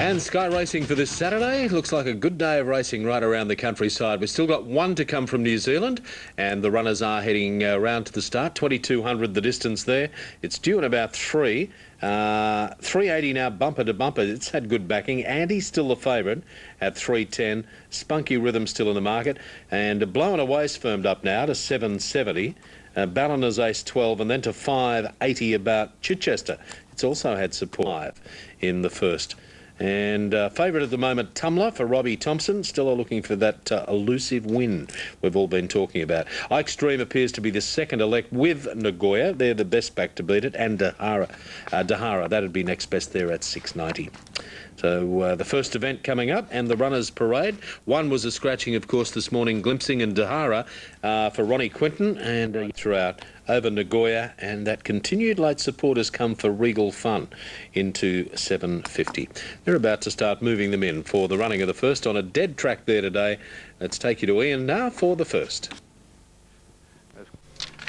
And Sky Racing for this Saturday. Looks like a good day of racing right around the countryside. We've still got one to come from New Zealand, and the runners are heading round to the start. 2,200 the distance there. It's due in about 3. 380 now, bumper to bumper. It's had good backing. Andy's still the favourite at 310. Spunky Rhythm still in the market. And Blowing Away's firmed up now to 770. Ballina's Ace 12, and then to 580 about Chichester. It's also had support in the first. And favourite at the moment, Tumbler for Robbie Thompson. Still are looking for that elusive win we've all been talking about. Ike's Dream appears to be the second elect with Nagoya. They're the best back to beat it. And Dahara, that'd be next best there at 690. So the first event coming up, and the runners parade. One was a scratching, of course, this morning, glimpsing and Dahara for Ronnie Quinton, and throughout over Nagoya, and that continued late support has come for Regal Fun into 750. They're about to start moving them in for the running of the first on a dead track there today. Let's take you to Ian now for the first.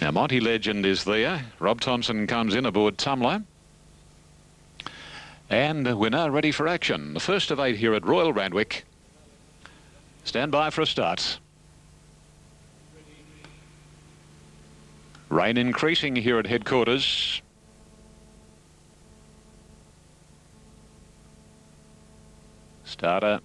Now, Monty Legend is there. Rob Thompson comes in aboard Tumbler. And we're now ready for action. The first of 8 here at Royal Randwick. Stand by for a start. Rain increasing here at headquarters. Starter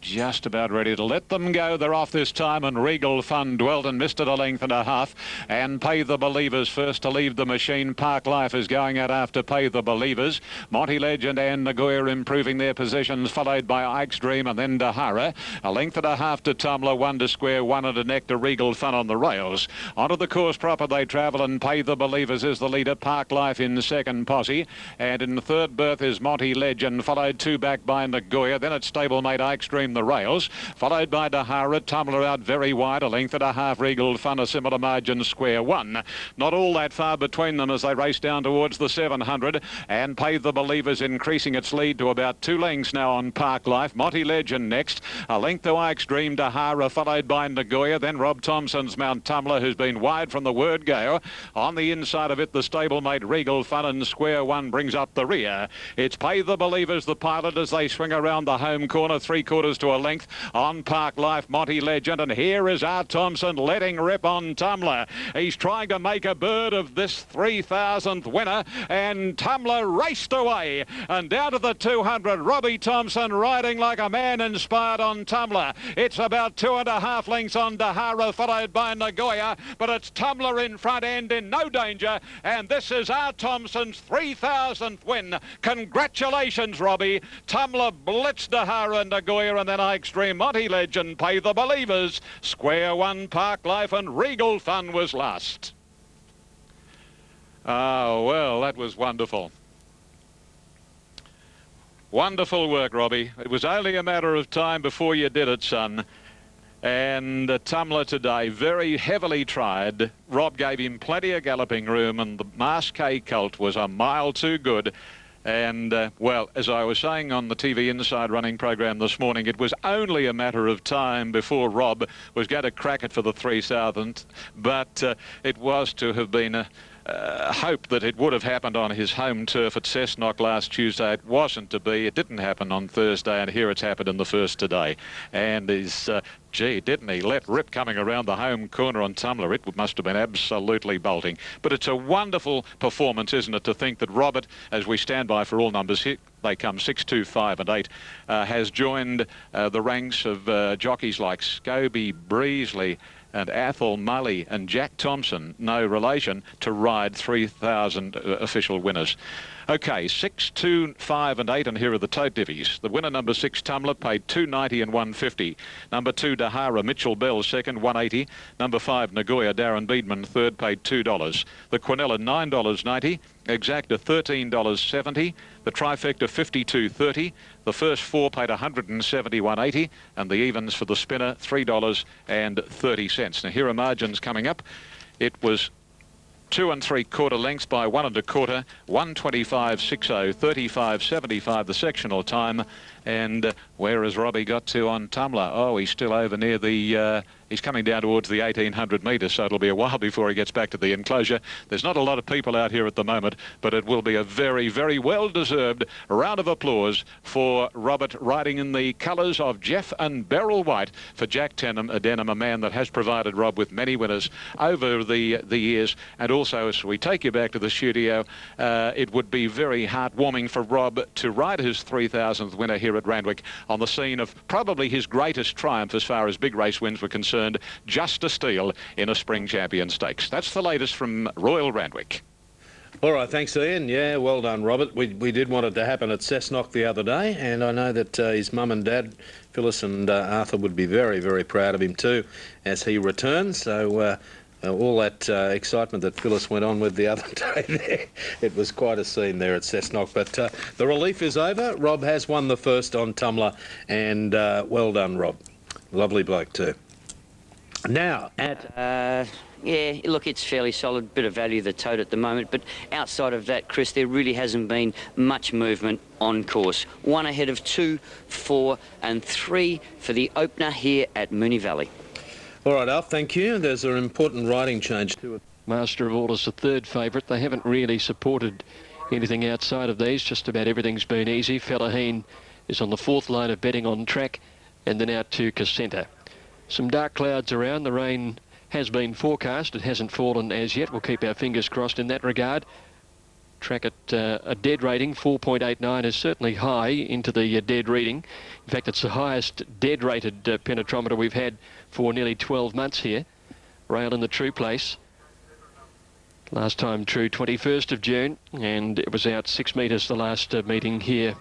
just about ready to let them go. They're off this time, and Regal Fun dwelt and missed it a length and a half. And Pay the Believers first to leave the machine. Park Life is going out after Pay the Believers. Monty Legend and Nagoya improving their positions, followed by Ike's Dream and then Dahara. A length and a half to Tumbler, 1 to Square, 1 and a neck to Regal Fun on the rails. Onto the course proper they travel, and Pay the Believers is the leader. Park Life in second posse, and in the third berth is Monty Legend, followed 2 back by Nagoya. Then it's stablemate Ike's Dream the rails, followed by Dahara. Tumbler out very wide, a length and a half. Regal Fun a similar margin, Square 1. Not all that far between them as they race down towards the 700, and Pay the Believers increasing its lead to about 2 lengths now on Park Life. Monty Legend next, a length to Ike's Dream. Dahara followed by Nagoya, then Rob Thompson's Mount Tumbler, who's been wide from the word go. On the inside of it, the stablemate Regal Fun, and Square 1 brings up the rear. It's Pay the Believers, the pilot, as they swing around the home corner, 3/4 to a length on Park Life, Monty Legend, and here is Art Thompson letting rip on Tumbler. He's trying to make a bird of this 3,000th winner, and Tumbler raced away, and down to the 200, Robbie Thompson riding like a man inspired on Tumbler. It's about 2.5 lengths on Dahara, followed by Nagoya, but it's Tumbler in front and in no danger, and this is Art Thompson's 3,000th win. Congratulations, Robbie. Tumbler blitzed Dahara and Nagoya, and then Ike's Dream, Monty Legend, Pay the Believers, Square 1, Park Life, and Regal Fun was last. Oh, well, that was wonderful. Wonderful work, Robbie. It was only a matter of time before you did it, son. And Tumbler today, very heavily tried. Rob gave him plenty of galloping room, and the Mask K Colt was a mile too good. And, well, as I was saying on the TV Inside Running program this morning, it was only a matter of time before Rob was going to crack it for the 3,000th, but it was to have been a hope that it would have happened on his home turf at Cessnock last Tuesday. It wasn't to be. It didn't happen on Thursday, and here it's happened in the first today. And he's, gee, didn't he let rip coming around the home corner on Tumbler? It must have been absolutely bolting. But it's a wonderful performance, isn't it, to think that Robert, as we stand by for all numbers here, they come 6, 2, 5 and 8, has joined the ranks of jockeys like Scobie, Breesley, and Athol Mully and Jack Thompson, no relation, to ride 3,000 official winners. Okay, 6, 2, 5 and 8, and here are the tote divvies. The winner, number 6, Tumbler, paid $2.90 and $1.50. Number 2, Dahara, Mitchell Bell, second, $1.80. Number 5, Nagoya, Darren Beedman, third, paid $2. The Quinella, $9.90. Exacta, $13.70. The trifecta, $52.30. The first 4 paid $171.80, and the evens for the spinner, $3.30. Now here are margins coming up. It was 2 3/4 lengths by 1 1/4, 1:25.60, 35.75 the sectional time. And where has Robbie got to on Tumbler? Oh, he's still over near the He's coming down towards the 1800 metres, so it'll be a while before he gets back to the enclosure. There's not a lot of people out here at the moment, but it will be a very, very well-deserved round of applause for Robert, riding in the colours of Jeff and Beryl White for Jack Denham, a man that has provided Rob with many winners over the years. And also, as we take you back to the studio, it would be very heartwarming for Rob to ride his 3,000th winner here at Randwick on the scene of probably his greatest triumph as far as big race wins were concerned, just a steal in a Spring Champion Stakes. That's the latest from Royal Randwick. All right, thanks, Ian. Yeah, well done, Robert. We did want it to happen at Cessnock the other day, and I know that his mum and dad, Phyllis and Arthur, would be very, very proud of him too as he returns. So all that excitement that Phyllis went on with the other day there, it was quite a scene there at Cessnock. But the relief is over. Rob has won the first on Tumblr, and well done, Rob. Lovely bloke too. Now, yeah, look, it's fairly solid, bit of value the tote at the moment, but outside of that, Chris, there really hasn't been much movement on course. 1 ahead of 2, 4 and 3 for the opener here at Moonee Valley. All right, Alf, thank you. There's an important riding change to it. Master of All is the third favourite. They haven't really supported anything outside of these. Just about everything's been easy. Fellaheen is on the 4th line of betting on track, and then out to Casenta. Some dark clouds around. The rain has been forecast. It hasn't fallen as yet. We'll keep our fingers crossed in that regard. Track at a dead rating, 4.89, is certainly high into the dead reading. In fact, it's the highest dead rated penetrometer we've had for nearly 12 months here. Rail in the true place. Last time true, 21st of June, and it was out 6 metres the last meeting here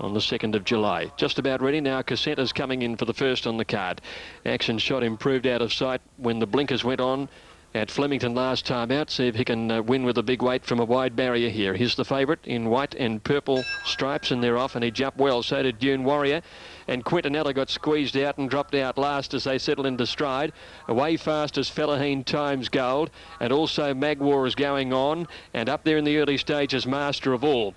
on the 2nd of July. Just about ready now. Casenta's coming in for the first on the card. Action Shot improved out of sight when the blinkers went on at Flemington last time out. See if he can win with a big weight from a wide barrier here. Here's the favourite in white and purple stripes, and they're off, and he jumped well. So did Dune Warrior. And Quintanella got squeezed out and dropped out last as they settled into stride. Away fast as Fellaheen Times Gold, and also Magwar is going on, and up there in the early stages, Master of All.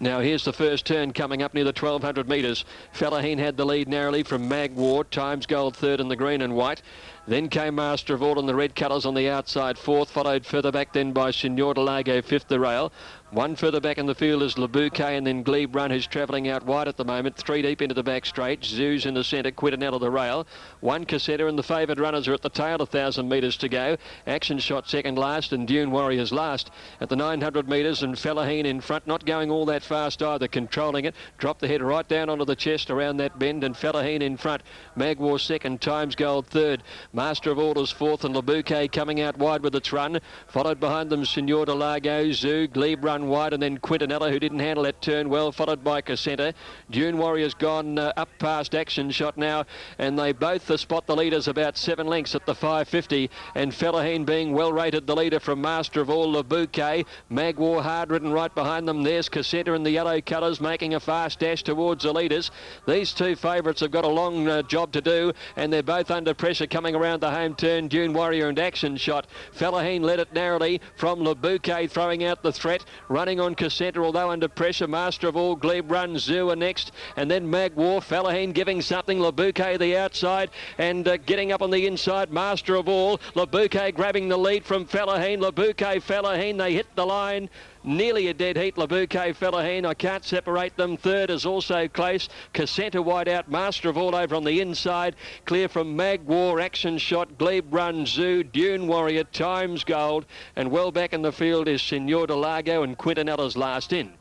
Now here's the first turn coming up near the 1200 metres. Fellaheen had the lead narrowly from Magwar, Times Gold third in the green and white. Then came Master of All in the red colours on the outside, 4th, followed further back then by Senor de Lago, 5th the rail. 1 further back in the field is Le Bouquet, and then Glebe Run, who's travelling out wide at the moment. 3 deep into the back straight. Zoo's in the centre, Quintanella the rail. 1 Casetta, and the favoured runners are at the tail, 1,000 metres to go. Action Shot second last, and Dune Warriors last at the 900 metres, and Fellaheen in front, not going all that fast either, controlling it. Dropped the head right down onto the chest around that bend, and Fellaheen in front. Magwar second, Times Gold third. Master of All is 4th, and Le Bouquet coming out wide with its run. Followed behind them, Senor de Lago, Zoo, Glebe Run wide, and then Quintanella, who didn't handle that turn well, followed by Casenta. Dune Warrior's gone up past Action Shot now, and they both spot the leaders about 7 lengths at the 550, and Fellaheen being well rated the leader from Master of All, Le Bouquet. Magwar hard ridden right behind them. There's Casenta in the yellow colours making a fast dash towards the leaders. These two favourites have got a long job to do, and they're both under pressure coming around the home turn. Dune Warrior and Action Shot. Fellaheen led it narrowly from Le Bouquet, throwing out the threat, running on Casenta, although under pressure. Master of All, Glebe Run, Zoo are next, and then Magwar. Fellaheen giving something. Le Bouquet the outside, and getting up on the inside, Master of All. Le Bouquet grabbing the lead from Fellaheen. Le Bouquet, Fellaheen, they hit the line. Nearly a dead heat. Le Bouquet, Fellaheen, I can't separate them. Third is also close. Casenta wide out. Master of All over on the inside. Clear from Magwar, Action Shot, Glebe Run, Zoo, Dune Warrior, Times Gold. And well back in the field is Senor de Lago, and Quintanella's last in.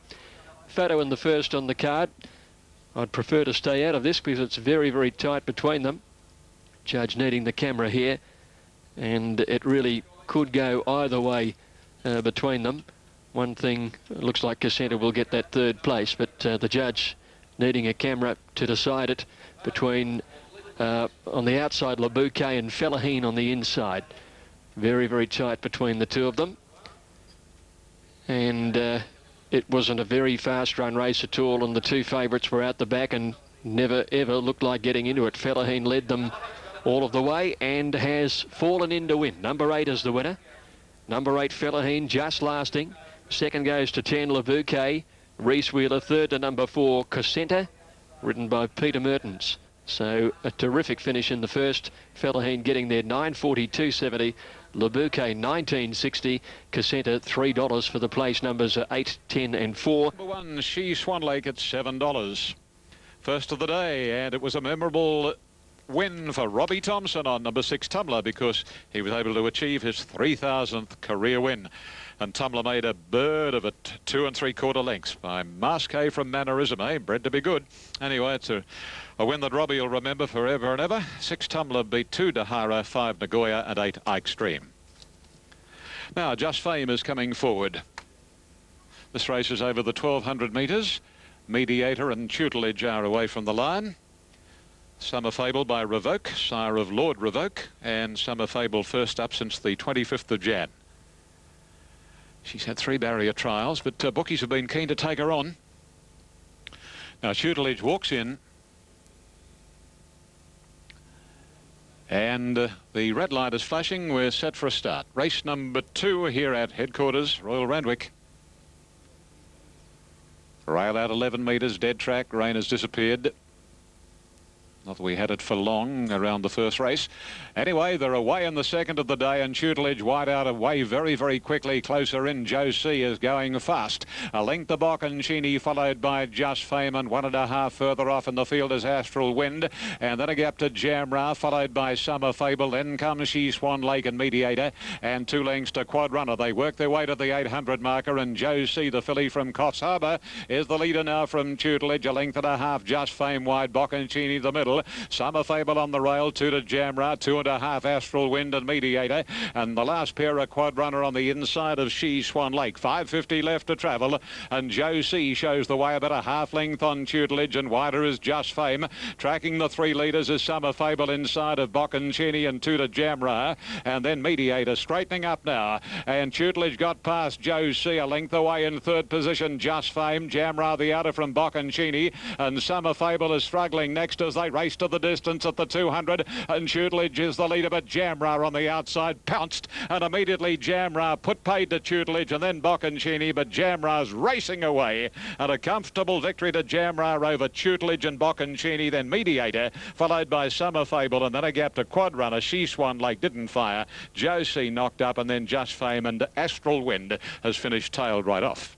Photo in the first on the card. I'd prefer to stay out of this because it's very, very tight between them. Judge needing the camera here, and it really could go either way between them. One thing, looks like Casenta will get that third place, but the judge needing a camera to decide it between, on the outside, Le Bouquet and Fellaheen on the inside. Very, very tight between the two of them. And it wasn't a very fast run race at all, and the two favourites were out the back and never, ever looked like getting into it. Fellaheen led them all of the way and has fallen in to win. Number 8 is the winner. Number 8, Fellaheen, just lasting. Second goes to 10, Le Bouquet. Reese Wheeler, third to number 4, Casenta, ridden by Peter Mertens. So a terrific finish in the first. Fellahin getting there 9:42.70. Labuke 19.60. Casenta $3 for the place numbers 8, 10 and 4. Number 1, She Swan Lake at $7. First of the day, and it was a memorable win for Robbie Thompson on number 6 Tumbler, because he was able to achieve his 3,000th career win. And Tumbler made a bird of it, 2 3/4 lengths by Masque from Mannerism, bred to be good. Anyway, it's a win that Robbie will remember forever and ever. 6 Tumbler beat 2 Dahara, 5 Nagoya and 8 Ike Stream. Now, Just Fame is coming forward. This race is over the 1,200 metres. Mediator and Tutelage are away from the line. Summer Fable by Revoke, sire of Lord Revoke, and Summer Fable first up since the 25th of Jan. She's had 3 barrier trials, but bookies have been keen to take her on. Now, Tutelage walks in, and the red light is flashing. We're set for a start. Race number 2 here at headquarters, Royal Randwick. Rail out 11 metres, dead track, rain has disappeared. Not that we had it for long around the first race. Anyway, they're away in the second of the day, and Tutelage wide out away very, very quickly. Closer in, Joe C is going fast. A length to Bocconcini, followed by Just Fame, and 1.5 further off in the field is Astral Wind. And then a gap to Jamra, followed by Summer Fable. Then comes She Swan Lake and Mediator, and 2 lengths to Quad Runner. They work their way to the 800 marker, and Joe C, the filly from Coffs Harbour, is the leader now from Tutelage. A length and a half, Just Fame wide, Bocconcini the middle. Summer Fable on the rail, 2 to Jamra, 2.5 Astral Wind and Mediator, and the last pair of Quad Runner on the inside of She Swan Lake. 5:50 left to travel, and Joe C shows the way about a half length on Tutelage, and wider is Just Fame. Tracking the 3 leaders is Summer Fable inside of Bocconcini, and 2 to Jamra, and then Mediator straightening up now, and Tutelage got past Joe C, a length away in 3rd position. Just Fame, Jamra the outer from Bocconcini, and Summer Fable is struggling next as they race to the distance at the 200, and Tutelage is the leader, but Jamra on the outside pounced, and immediately Jamra put paid to Tutelage, and then Bocconcini, but Jamra's racing away, and a comfortable victory to Jamra over Tutelage and Bocconcini, then Mediator, followed by Summer Fable, and then a gap to Quad Runner. She Swan Lake didn't fire, Josie knocked up, and then Just Fame, and Astral Wind has finished tailed right off.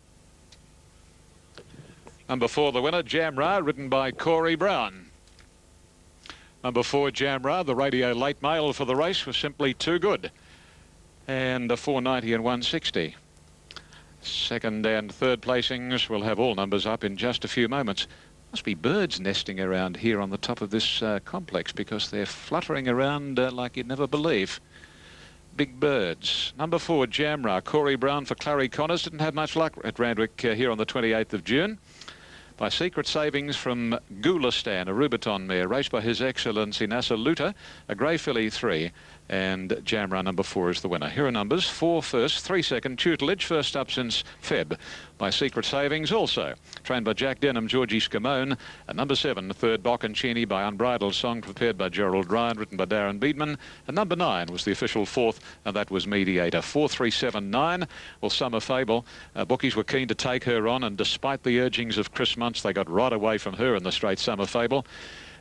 Number 4, the winner, Jamra, ridden by Corey Brown. Number 4, Jamra, the radio late mail for the race, was simply too good. And a 490 and 160. Second and third placings will have all numbers up in just a few moments. Must be birds nesting around here on the top of this complex, because they're fluttering around like you'd never believe. Big birds. Number 4, Jamra, Corey Brown for Clary Connors. Didn't have much luck at Randwick here on the 28th of June. By Secret Savings from Gulistan, a Rubiton mare, raced by His Excellency Nasser Luta, a grey filly 3, and Jamra number 4 is the winner. Here are numbers: 4 first, 3 second, Tutelage first up since Feb. By Secret Savings also, trained by Jack Denham, Georgie Scamone, and number 7, third, Bocconcini by Unbridled Song, prepared by Gerald Ryan, written by Darren Beedman, and number 9 was the official 4th, and that was Mediator. 4-3-7-9. Well, Summer Fable, bookies were keen to take her on, and despite the urgings of Chris Muntz, they got right away from her in the straight, Summer Fable.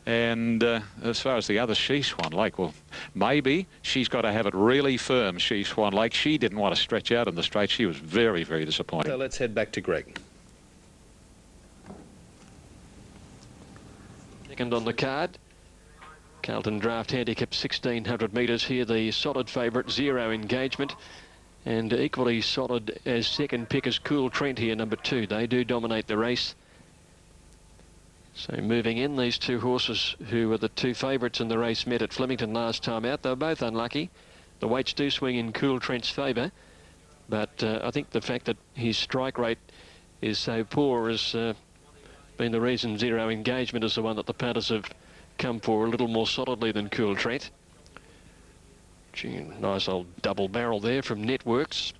And as far as the other, She Swan Lake, well, maybe she's got to have it really firm, She Swan Lake. She didn't want to stretch out in the straight. She was very, very disappointed. So let's head back to Greg. Second on the card, Carlton Draft handicap 1,600 metres here. The solid favourite, Zero Engagement, and equally solid as second pick is Cool Trent here, number 2. They do dominate the race. So moving in, these 2 horses who were the 2 favourites in the race met at Flemington last time out. They were both unlucky. The weights do swing in Cool Trent's favour, but I think the fact that his strike rate is so poor has been the reason Zero Engagement is the one that the punters have come for a little more solidly than Cool Trent. Gee, nice old double barrel there from Networks.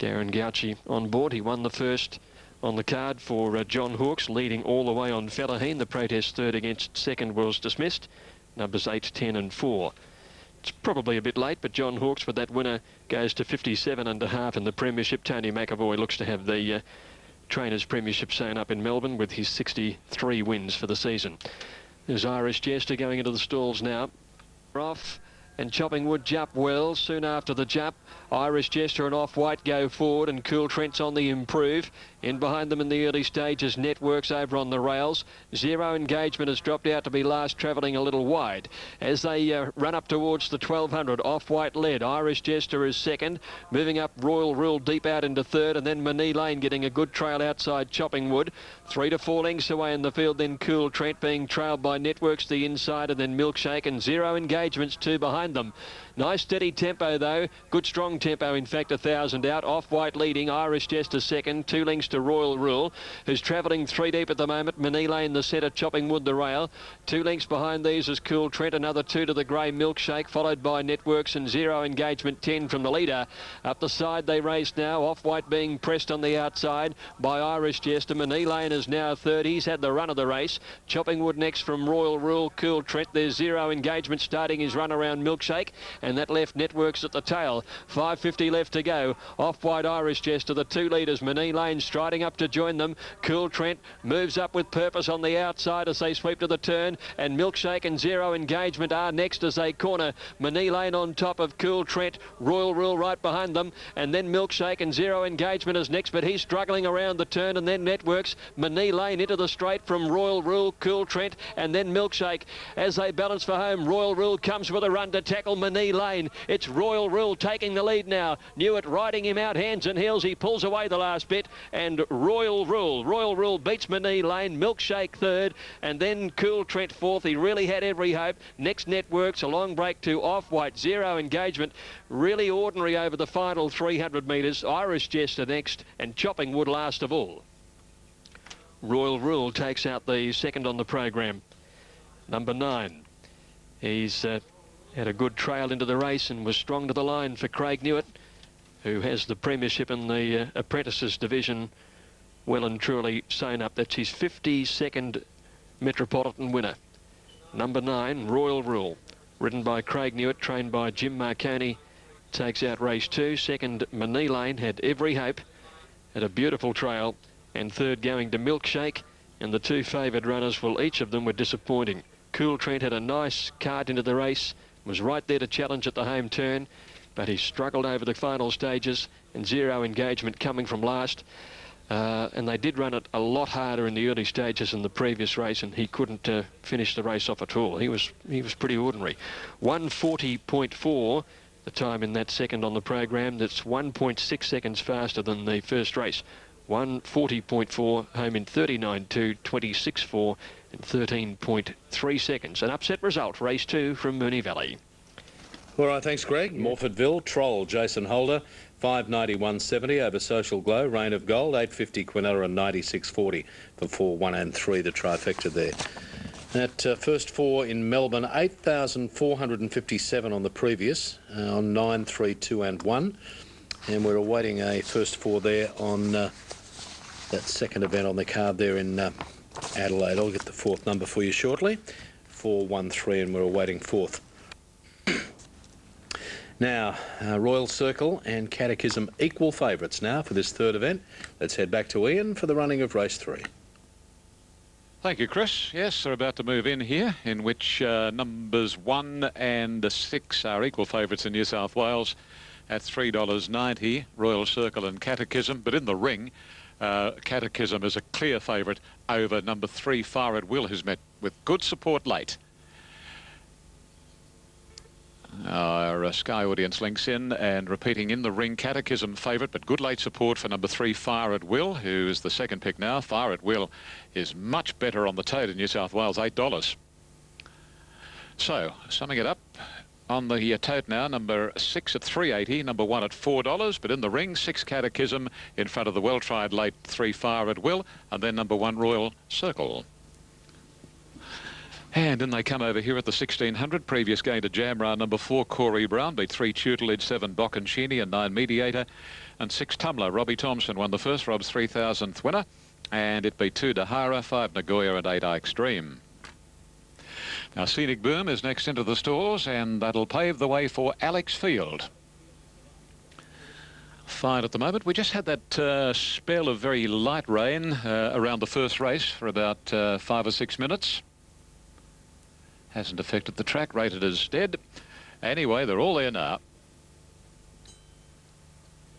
Darren Gauci on board. He won the first on the card for John Hawkes, leading all the way on Fellahin. The protest third against second was dismissed. Numbers 8, 10 and 4. It's probably a bit late, but John Hawkes with that winner goes to 57.5 in the Premiership. Tony McAvoy looks to have the Trainers' Premiership sewn up in Melbourne with his 63 wins for the season. There's Irish Jester going into the stalls now. Off. And Chopping Wood jump well. Soon after the jump, Irish Jester and Off-White go forward, and Cool Trent's on the improve. In behind them in the early stages, Networks over on the rails. Zero Engagement has dropped out to be last, travelling a little wide. As they run up towards the 1200, Off-White led. Irish Jester is second. Moving up, Royal Rule deep out into third, and then Moonee Lane getting a good trail outside Chopping Wood. 3 to 4 lengths away in the field, then Cool Trent being trailed by Networks the inside, and then Milkshake, and Zero Engagements two behind them. Nice steady tempo though, good strong tempo, in fact 1,000 out. Off-White leading, Irish Jester second, 2 lengths to Royal Rule, who's travelling 3 deep at the moment. Moonee Lane the centre, Chopping Wood the rail. 2 lengths behind these is Cool Trent, another 2 to the grey Milkshake, followed by Networks and Zero Engagement 10 from the leader. Up the side they race now, Off-White being pressed on the outside by Irish Jester. Moonee Lane is now third, he's had the run of the race. Chopping Wood next from Royal Rule, Cool Trent. There's Zero Engagement starting his run around Milkshake, and that left Networks at the tail. 5:50 left to go. Off-White, Irish Jester, the 2 leaders. Moonee Lane striding up to join them. Cool Trent moves up with purpose on the outside as they sweep to the turn, and Milkshake and Zero Engagement are next as they corner. Moonee Lane on top of Cool Trent, Royal Rule right behind them, and then Milkshake and Zero Engagement is next, but he's struggling around the turn, and then Networks. Moonee Lane into the straight from Royal Rule, Cool Trent, and then Milkshake. As they balance for home, Royal Rule comes with a run to tackle Moonee Lane. It's Royal Rule taking the lead now. Newitt riding him out hands and heels. He pulls away the last bit, and Royal Rule beats Moonee Lane. Milkshake third, and then Cool Trent fourth. He really had every hope. Next Networks, a long break to Off-White. Zero Engagement really ordinary over the final 300 metres. Irish Jester next, and Chopping Wood last of all. Royal Rule takes out the second on the program, number 9. He's had a good trail into the race and was strong to the line for Craig Newitt, who has the premiership in the apprentices division well and truly sewn up. That's his 52nd Metropolitan winner. Number 9, Royal Rule, ridden by Craig Newitt, trained by Jim Marconi, takes out race 2. Second, Moonee Lane, had every hope, had a beautiful trail, and third going to Milkshake, and the 2 favoured runners, well, each of them were disappointing. Cool Trent had a nice cart into the race, was right there to challenge at the home turn, but he struggled over the final stages, and Zero Engagement coming from last. And they did run it a lot harder in the early stages in the previous race, and he couldn't finish the race off at all. He was pretty ordinary. 1:40.4 the time in that second on the program. That's 1.6 seconds faster than the first race. 1:40.4, home in 39.2, 26.4 and 13.3 seconds. An upset result, race 2 from Moonee Valley. All right, thanks, Greg. Morphettville, Troll, Jason Holder, 591.70 over Social Glow, Rain of Gold, 850 Quinella and 96.40 for 4, 1 and 3, the trifecta there. That first 4 in Melbourne, 8,457 on the previous, on 9, 3, 2 and 1. And we're awaiting a first 4 there on that second event on the card there in Adelaide. I'll get the 4th number for you shortly. 4, 1, 3, and we're awaiting 4th. Now, Royal Circle and Catechism equal favourites now for this 3rd event. Let's head back to Ian for the running of race 3. Thank you, Chris. Yes, they're about to move in here, in which numbers 1 and 6 are equal favourites in New South Wales at $3.90, Royal Circle and Catechism. But in the ring, Catechism is a clear favourite over number 3, Far at Will, who's met with good support late. Our Sky audience links in, and repeating in the ring, Catechism favourite, but good late support for number 3, Far at Will, who is the second pick now. Far at Will is much better on the tote in New South Wales, $8. So, summing it up, on the tote now, number 6 at $3.80, number 1 at $4, but in the ring, 6 Catechism in front of the well-tried late 3, Far at Will, and then number 1, Royal Circle. And then they come over here at the 1600. Previous game to Jamra, number 4, Corey Brown, beat 3 Tutelage, 7 Boccancini and 9 Mediator, and 6 Tumbler. Robbie Thompson won the first, Rob's 3,000th winner, and it beat 2 Dahara, 5 Nagoya and 8 Extreme. Now Scenic Boom is next into the stores, and that'll pave the way for Alex Field. Fine at the moment. We just had that spell of very light rain around the first race for about 5 or 6 minutes. Hasn't affected the track, rated as dead. Anyway, they're all there now.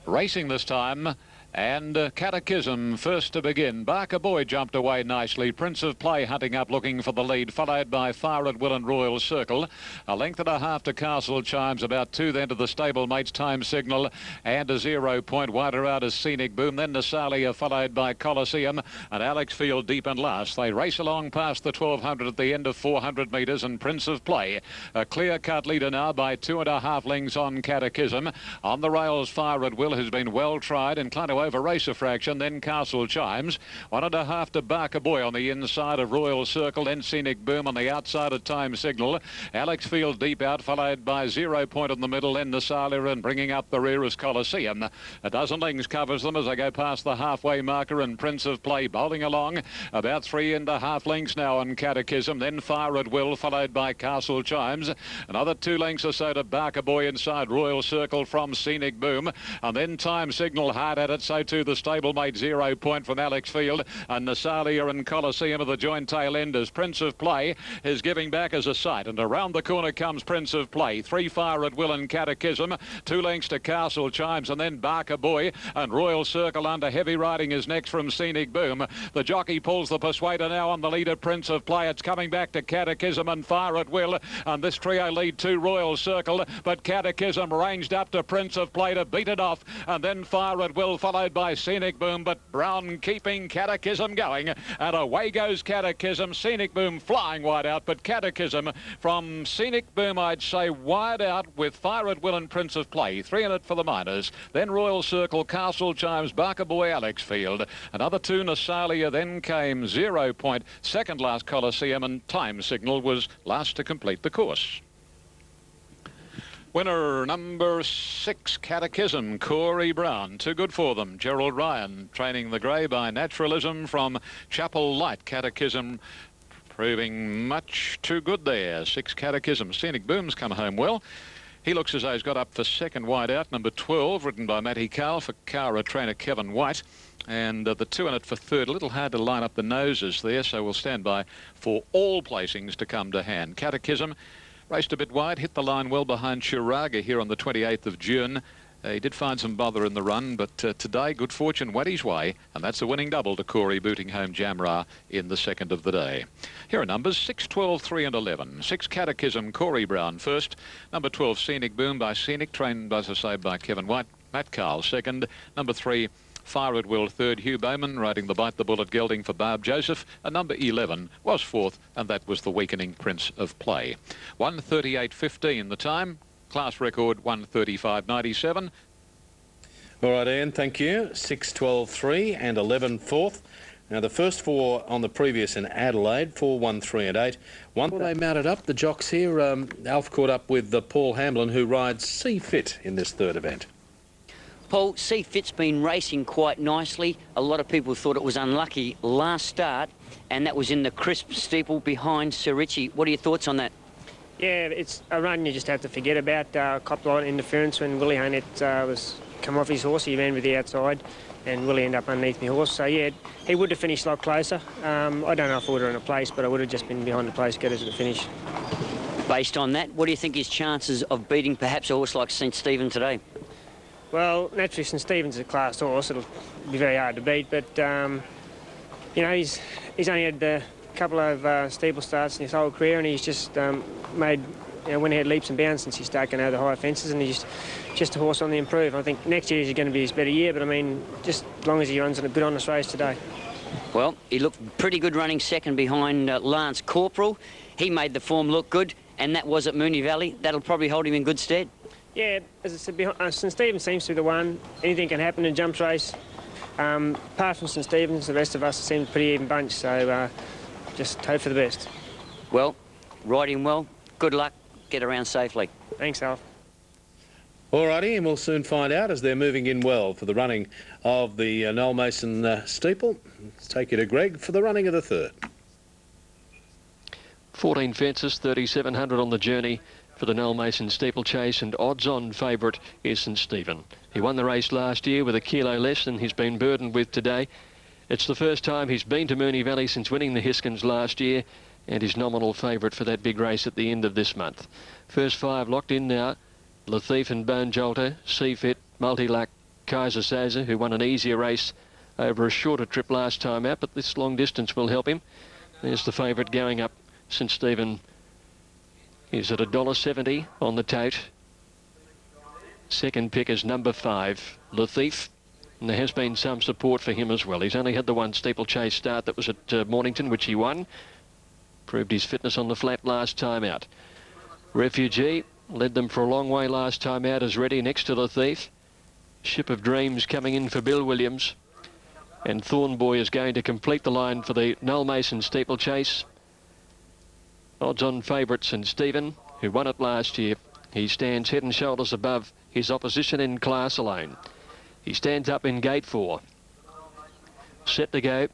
Racing this time. And Catechism first to begin. Barker Boy jumped away nicely. Prince of Play hunting up, looking for the lead, followed by Fire at Will and Royal Circle. A length and a half to Castle Chimes, about 2 then to the Stablemates Time Signal, and a 0 point wider out as Scenic Boom. Then Nasalia, followed by Coliseum, and Alex Field deep in last. They race along past the 1200 at the end of 400 metres, and Prince of Play, a clear-cut leader now by 2.5 lengths on Catechism. On the rails, Fire at Will has been well tried, inclined to over race a fraction. Then Castle Chimes, 1.5 to Barker Boy on the inside of Royal Circle, then Scenic Boom on the outside of Time Signal. Alex Field deep out, followed by 0 point in the middle, then Nasalia, and bringing up the rear is Coliseum. A dozen lengths covers them as they go past the halfway marker, and Prince of Play bowling along about 3.5 lengths now on Catechism. Then Fire at Will, followed by Castle Chimes. Another 2 lengths or so to Barker Boy inside Royal Circle from Scenic Boom, and then Time Signal hard at it. So too the stablemate 0 point from Alex Field, and Nasalia and Coliseum are the joint tail enders. Prince of Play is giving back as a sight, and around the corner comes Prince of Play. 3 Fire at Will and Catechism, 2 lengths to Castle Chimes, and then Barker Boy, and Royal Circle under heavy riding is next from Scenic Boom. The jockey pulls the Persuader now on the leader, Prince of Play. It's coming back to Catechism and Fire at Will, and this trio lead to Royal Circle, but Catechism ranged up to Prince of Play to beat it off, and then Fire at Will, followed by Scenic Boom, but Brown keeping Catechism going, and away goes Catechism. Scenic Boom flying wide out, but Catechism from Scenic Boom, I'd say, wide out with Fire at Will and Prince of Play. 3 in it for the minors. Then Royal Circle, Castle Chimes, Barker Boy, Alex Field. Another 2 Nasalia, then came 0 point, second last Coliseum, and Time Signal was last to complete the course. Winner number 6, Catechism, Corey Brown. Too good for them. Gerald Ryan training the grey by Naturalism from Chapel Light. Catechism proving much too good there. 6 Catechism. Scenic Boom's come home well. He looks as though he's got up for second wide out. Number 12, ridden by Matty Carl for Cara trainer Kevin White. And the 2 in it for third. A little hard to line up the noses there, so we'll stand by for all placings to come to hand. Catechism raced a bit wide, hit the line well behind Chiraga here on the 28th of June. He did find some bother in the run, but today good fortune went his way, and that's a winning double to Corey, booting home Jamra in the second of the day. Here are numbers 6, 12, 3 and 11. 6 Catechism, Corey Brown first. Number 12, Scenic Boom by Scenic, trained, as I say, by Kevin White. Matt Carl second. Number 3, Fire at Will third. Hugh Bowman riding the Bite the Bullet gelding for Barb Joseph. And number 11 was fourth, and that was the weakening Prince of Play. 1:38.15 the time. Class record 1:35.97. All right, Ian, thank you. 6, 12, 3 and 11 fourth. Now, the first 4 on the previous in Adelaide, 4, 1, 3 and 8. Well, they mounted up, the jocks here. Alf caught up with Paul Hamlin, who rides C Fit in this third event. Paul, C Fit's been racing quite nicely. A lot of people thought it was unlucky last start, and that was in the crisp steeple behind Sir Richie. What are your thoughts on that? Yeah, it's a run you just have to forget about. Copped a lot of interference when Willie Haynett was come off his horse. He ran with the outside, and Willie ended up underneath my horse. So, yeah, he would have finished a lot closer. I don't know if I would have in a place, but I would have just been behind the place getters at the finish. Based on that, what do you think his chances of beating perhaps a horse like St Stephen today? Well, naturally, St Stephen's a class horse. It'll be very hard to beat, but, you know, he's only had a couple of steeple starts in his whole career, and he's just went ahead leaps and bounds since he started going over the higher fences, and he's just a horse on the improve. I think next year is going to be his better year, but, I mean, just as long as he runs in a good honest race today. Well, he looked pretty good running second behind Lance Corporal. He made the form look good, and that was at Moonee Valley. That'll probably hold him in good stead. Yeah, as I said, St Stephen seems to be the one. Anything can happen in a jumps race. Apart from St Stephen's, the rest of us seem a pretty even bunch, so just hope for the best. Well, ride him well. Good luck. Get around safely. Thanks, Alf. All righty, and we'll soon find out as they're moving in well for the running of the Noel Mason Steeple. Let's take you to Greg for the running of the third. 14 fences, 3,700 on the journey for the Noel Mason steeplechase, and odds-on favourite is St Stephen. He won the race last year with a kilo less than he's been burdened with today. It's the first time he's been to Moonee Valley since winning the Hiskins last year, and his nominal favourite for that big race at the end of this month. First 5 locked in now. Latif and Bone Jolter, Seafit, Multiluck, Kaiser Sazer, who won an easier race over a shorter trip last time out, but this long distance will help him. There's the favourite going up. St Stephen is at $1.70 on the tote. Second pick is number 5, Latif. And there has been some support for him as well. He's only had the one steeplechase start that was at Mornington, which he won. Proved his fitness on the flat last time out. Refugee led them for a long way last time out, is ready next to Latif. Ship of Dreams coming in for Bill Williams. And Thornboy is going to complete the line for the Noel Mason steeplechase. Odds-on favourite St Stephen, who won it last year. He stands head and shoulders above his opposition in class alone. He stands up in gate 4. Set to go.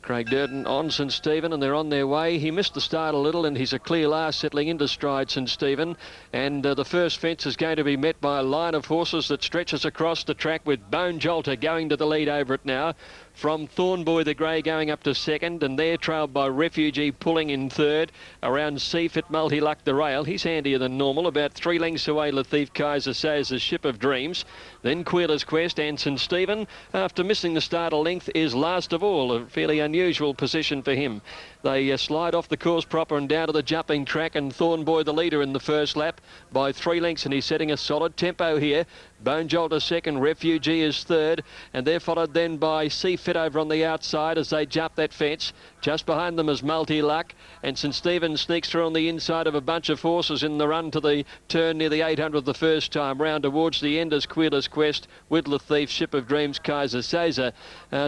Craig Durden on St Stephen, and they're on their way. He missed the start a little, and he's a clear last, settling into stride, St Stephen. And the first fence is going to be met by a line of horses that stretches across the track, with Bone Jolter going to the lead over it now. From Thornboy the Grey going up to second, and they're trailed by Refugee pulling in third. Around Seafit, Multiluck the Rail. He's handier than normal, about 3 lengths away. Latif, Kaiser Says, Ship of Dreams. Then Queeler's Quest and St Stephen, after missing the start a length, is last of all. A fairly unusual position for him. They slide off the course proper and down to the jumping track, and Thornboy the leader in the first lap by 3 lengths, and he's setting a solid tempo here. Bone Jolter second, Refugee is third, and they're followed then by Seafit over on the outside as they jump that fence. Just behind them is Multiluck, and St Stephen sneaks through on the inside of a bunch of horses in the run to the turn near the 800 the first time round. Towards the end is Queeler's Quest with Latif, Ship of Dreams, Kaiser Sazer.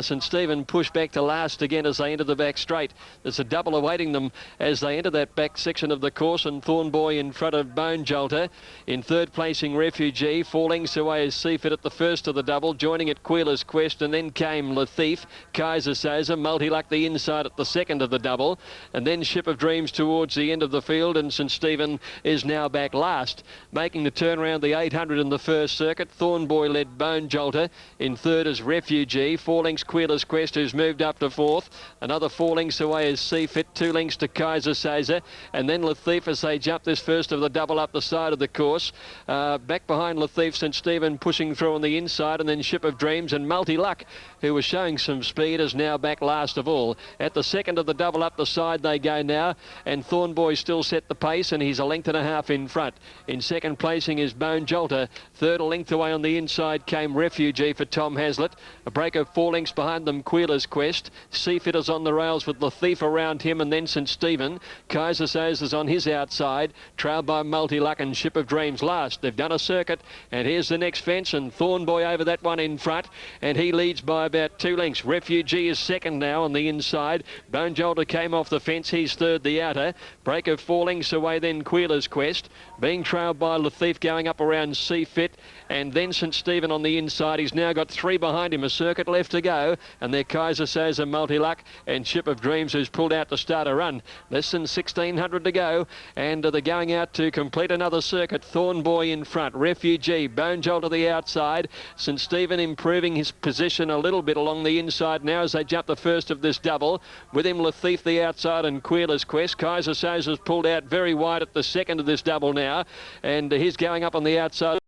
St Stephen push back to last again as they enter the back straight. There's a double awaiting them as they enter that back section of the course, and Thornboy in front of Bone Jolter. In third placing Refugee, 4 lengths away is Seafit at the first of the double, joining at Queeler's Quest, and then came Latif, Kaiser Sazer, Multiluck the inside at the second of the double, and then Ship of Dreams towards the end of the field, and St Stephen is now back last. Making the turn around the 800 in the first circuit, Thornboy led Bone Jolter. In third is Refugee, 4 lengths Queeler's Quest, who's moved up to fourth. Another 4 lengths away is Seafit, 2 lengths to Kaiser Sazer, and then Latif as they jump this first of the double up the side of the course. Back behind Latif, St Stephen pushing through on the inside, and then Ship of Dreams, and Multiluck, who was showing some speed, is now back last of all. At the second of the double up the side they go now, and Thornboy still set the pace, and he's 1.5 lengths in front. In second placing is Bone Jolter. Third, a length away on the inside came Refugee for Tom Hazlitt. A break of 4 lengths behind them, Queeler's Quest. Seafit is on the rails with Latif around him, and then St Stephen. Kaiser Says is on his outside, trailed by Multiluck and Ship of Dreams last. They've done a circuit, and here's the next fence, and Thornboy over that one in front, and he leads by about 2 lengths. Refugee is second now on the inside. Bone Jolter came off the fence, he's third the outer. Break of 4 lengths away then Queeler's Quest, being trailed by Latif going up around Seafit, and then St Stephen on the inside. He's now got 3 behind him, a circuit left to go, and they're Kaiser Says and Multiluck and Ship of Dreams, who's pulled out to start a run. Less than 1,600 to go, and they're going out to complete another circuit. Thornboy in front, Refugee, Bone Jolter the outside. St Stephen improving his position a little bit along the inside now as they jump the first of this double. With him Latif the outside and Queeler's Quest. Kaiser Says has pulled out very wide at the second of this double now, and he's going up on the outside.